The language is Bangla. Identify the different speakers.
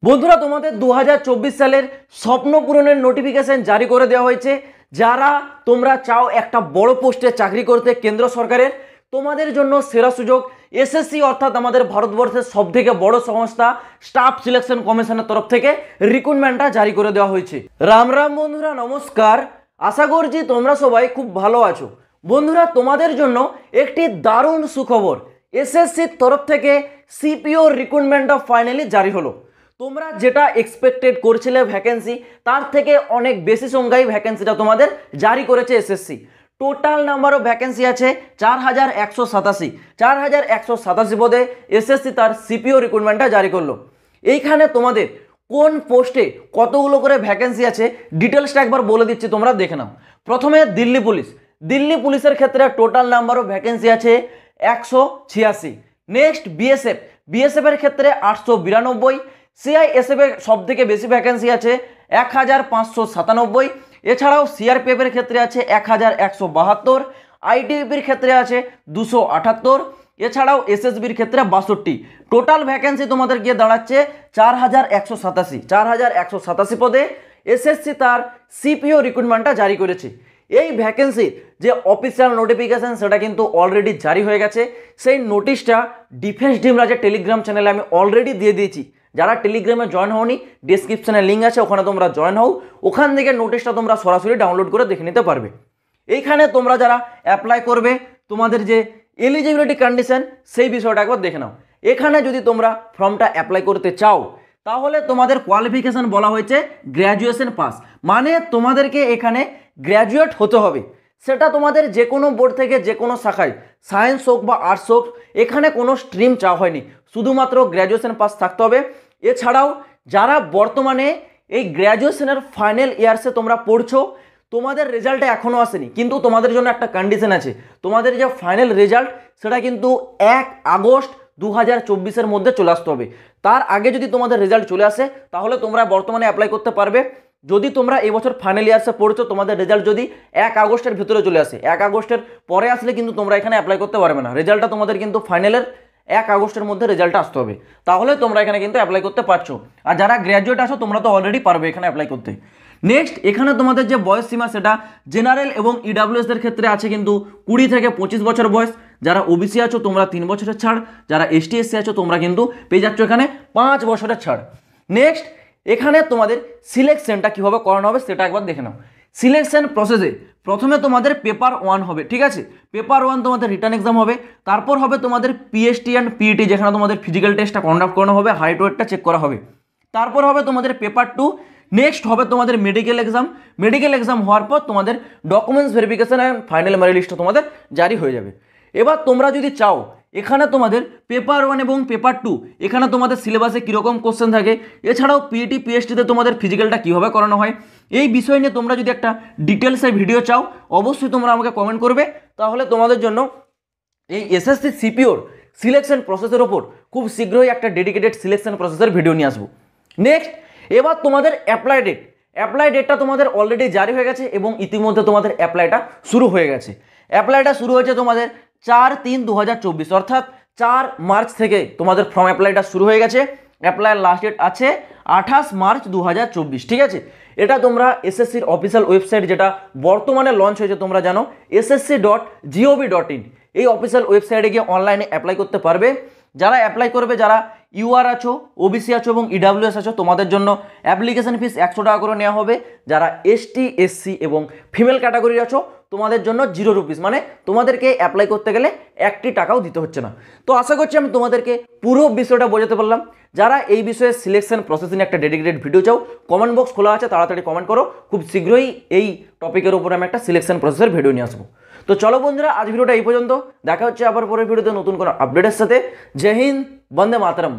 Speaker 1: বন্ধুরা তোমাদের 2024 সালের স্বপ্ন পূরণের নোটিফিকেশন জারি করে দেওয়া হয়েছে। যারা তোমরা চাও একটা বড় পোস্টে চাকরি করতে কেন্দ্র সরকারের, তোমাদের জন্য সেরা সুযোগ এসএসসি অর্থাৎ আমাদের ভারতবর্ষের সবথেকে বড় সংস্থা স্টাফ সিলেকশন কমিশনের তরফ থেকে রিক্রুটমেন্টটা জারি করে দেওয়া হয়েছে। রাম রাম বন্ধুরা, নমস্কার। আশা করছি তোমরা সবাই খুব ভালো আছো। বন্ধুরা তোমাদের জন্য একটি দারুণ সুখবর, এসএসসির তরফ থেকে সিপিও রিক্রুটমেন্টটা ফাইনালি জারি হলো। তোমরা যেটা এক্সপেক্টেড করছিলে ভ্যাকেন্সি, তার থেকে অনেক বেশি সংখ্যায় ভ্যাকেন্সিটা তোমাদের জারি করেছে SSC. Total number of vacancy আছে 4187। 4187 পদে এসএসসি তার সিপিও রিক্রুটমেন্টটা জারি করলো। এইখানে তোমাদের কোন পোস্টে কতগুলো করে ভ্যাকেন্সি আছে ডিটেলসটা একবার বলে দিচ্ছি, তোমরা দেখে নাও। প্রথমে দিল্লি পুলিশ। দিল্লি পুলিশের ক্ষেত্রে টোটাল নাম্বার অফ ভ্যাকেন্সি আছে 186। Next BSF. বিএসএফ এর ক্ষেত্রে 892। সিআইএসএফ এর সব থেকে বেশি ভ্যাকেন্সি আছে 1597। এছাড়াও সিআরপিএফ এর ক্ষেত্রে আছে 1172। আইটিবিপির ক্ষেত্রে আছে 278। এছাড়াও এসএসবির ক্ষেত্রে 62। টোটাল ভ্যাকেন্সি তোমাদের গিয়ে দাঁড়াচ্ছে 4187। 4187 পদে এসএসসি তার সিপিও রিক্রুটমেন্টটা জারি করেছে। এই ভ্যাকেন্সির যে অফিসিয়াল নোটিফিকেশন সেটা কিন্তু অলরেডি জারি হয়ে গেছে। সেই নোটিশটা ডিফেন্স ডিমরা যে টেলিগ্রাম চ্যানেলে আমি অলরেডি দিয়ে দিয়েছি। যারা টেলিগ্রামে জয়েন হওনি, ডেসক্রিপশনে লিঙ্ক আছে, ওখানে তোমরা জয়েন হও। ওখান থেকে নোটিশটা তোমরা সরাসরি ডাউনলোড করে দেখে নিতে পারবে। এইখানে তোমরা যারা অ্যাপ্লাই করবে, তোমাদের যে এলিজিবিলিটি কন্ডিশন সেই বিষয়টা একবার দেখে নাও। এখানে যদি তোমরা ফর্মটা অ্যাপ্লাই করতে চাও, তাহলে তোমাদের কোয়ালিফিকেশন বলা হয়েছে গ্র্যাজুয়েশন পাস, মানে তোমাদেরকে এখানে গ্র্যাজুয়েট হতে হবে। সেটা তোমাদের যে কোনো বোর্ড থেকে যে কোনো শাখায়, সায়েন্স হোক বা আর্টস হোক, এখানে কোনো স্ট্রিম চাওয়া হয়নি, শুধুমাত্র গ্র্যাজুয়েশন পাস থাকতে হবে। এছাড়াও যারা বর্তমানে এই গ্র্যাজুয়েশনের ফাইনাল ইয়ার্সে তোমরা পড়ছো, তোমাদের রেজাল্টটা এখনও আসেনি, কিন্তু তোমাদের জন্য একটা কন্ডিশন আছে। তোমাদের যে ফাইনাল রেজাল্ট সেটা কিন্তু 1 আগস্ট 2024-এর মধ্যে চলে আসতে হবে। তার আগে যদি তোমাদের রেজাল্ট চলে আসে, তাহলে তোমরা বর্তমানে অ্যাপ্লাই করতে পারবে। যদি তোমরা এবছর ফাইনাল ইয়ার্সে পড়ছো, তোমাদের রেজাল্ট যদি 1 আগস্টের ভিতরে চলে আসে, 1 আগস্টের পরে আসলে কিন্তু তোমরা এখানে অ্যাপ্লাই করতে পারবে না। রেজাল্টটা তোমাদের কিন্তু ফাইনালের 1 আগস্টের মধ্যে রেজাল্টটা আসতে হবে, তাহলে তোমরা এখানে কিন্তু অ্যাপ্লাই করতে পারছো। আর যারা গ্র্যাজুয়েট আছো, তোমরা তো অলরেডি পারবে এখানে অ্যাপ্লাই করতে। নেক্সট, এখানে তোমাদের যে বয়স সীমা সেটা জেনারেল এবং ইডাব্লিউএসদের ক্ষেত্রে আছে কিন্তু 20 থেকে 25 বছর বয়স। যারা ওবিসি আছো তোমরা 3 বছরের ছাড়, যারা এসটি এসসি আছো তোমরা কিন্তু পেয়ে যাচ্ছ এখানে 5 বছরের ছাড়। নেক্সট, এখানে তোমাদের সিলেকশনটা কীভাবে করানো হবে সেটা একবার দেখে নাও। সিলেকশন প্রসেসে প্রথমে তোমাদের পেপার 1 হবে, ঠিক আছে? পেপার 1 তোমাদের রিটার্ন এক্সাম হবে। তারপর হবে তোমাদের পিএসটি অ্যান্ড পিইটি, যেখানে তোমাদের ফিজিক্যাল টেস্টটা কন্ডাক্ট করানো হবে, হাইট ওয়েটটা চেক করা হবে। তারপর হবে তোমাদের পেপার 2। নেক্সট হবে তোমাদের মেডিকেল এক্সাম। মেডিকেল এক্সাম হওয়ার পর তোমাদের documents verification and final merit লিস্টটা তোমাদের জারি হয়ে যাবে। এবার তোমরা যদি চাও, এখানে তোমাদের পেপার 1 এবং পেপার 2 এখানে তোমাদের সিলেবাসে কীরকম কোশ্চেন থাকে, এছাড়াও পিইটি পিএসটিতে তোমাদের ফিজিক্যালটা কীভাবে করানো হয়, এই বিষয় নিয়ে তোমরা যদি একটা ডিটেলসের ভিডিও চাও, অবশ্যই তোমরা আমাকে কমেন্ট করবে। তাহলে তোমাদের জন্য এই এসএসসি সিপিওর সিলেকশন প্রসেসের ওপর খুব শীঘ্রই একটা ডেডিকেটেড সিলেকশন প্রসেসের ভিডিও নিয়ে আসবো। নেক্সট, এবার তোমাদের অ্যাপ্লাই ডেট। অ্যাপ্লাই ডেটটা তোমাদের অলরেডি জারি হয়ে গেছে এবং ইতিমধ্যে তোমাদের অ্যাপ্লাইটা শুরু হয়ে গেছে। অ্যাপ্লাইটা শুরু হয়েছে তোমাদের 4/3/2024, অর্থাৎ 4 মার্চ থেকে তোমাদের ফর্ম অ্যাপ্লাইটা শুরু হয়ে গেছে। অ্যাপ্লাইয়ের লাস্ট ডেট আছে 28 মার্চ 2024, ঠিক আছে? এটা তোমরা এসএসসির অফিসিয়াল ওয়েবসাইট, যেটা বর্তমানে লঞ্চ হয়েছে তোমরা জানো, ssc.gov.in, এই অফিসিয়াল ওয়েবসাইটে গিয়ে অনলাইনে অ্যাপ্লাই করতে পারবে। যারা অ্যাপ্লাই করবে, যারা ইউআর আছো, ওবিসি আছো এবং ইডাব্লিউএস আছো, তোমাদের জন্য অ্যাপ্লিকেশন ফিস 100 টাকা করে নেওয়া হবে। যারা এসটি এসসি এবং ফিমেল ক্যাটাগরির আছো, তোমাদের জন্য 0 রুপিস, মানে তোমাদেরকে অ্যাপ্লাই করতে গেলে 1টি টাকাও দিতে হচ্ছে না। তো আশা করছি আমি তোমাদেরকে পুরো বিষয়টা বোঝাতে পারলাম। যারা এই বিষয়ে সিলেকশন প্রসেস নিয়ে একটা ডেডিকেটেড ভিডিও চাও, কমেন্ট বক্স খোলা আছে, তাড়াতাড়ি কমেন্ট করো। খুব শীঘ্রই এই টপিকের উপরে আমি একটা সিলেকশন প্রসেসের ভিডিও নিয়ে আসবো। তো চলো বন্ধুরা, আজ ভিডিওটা এই পর্যন্ত। দেখা হচ্ছে আবার পরের ভিডিওতে নতুন কোনো আপডেটের সাথে। জয় হিন্দ, বন্দে মাতরম।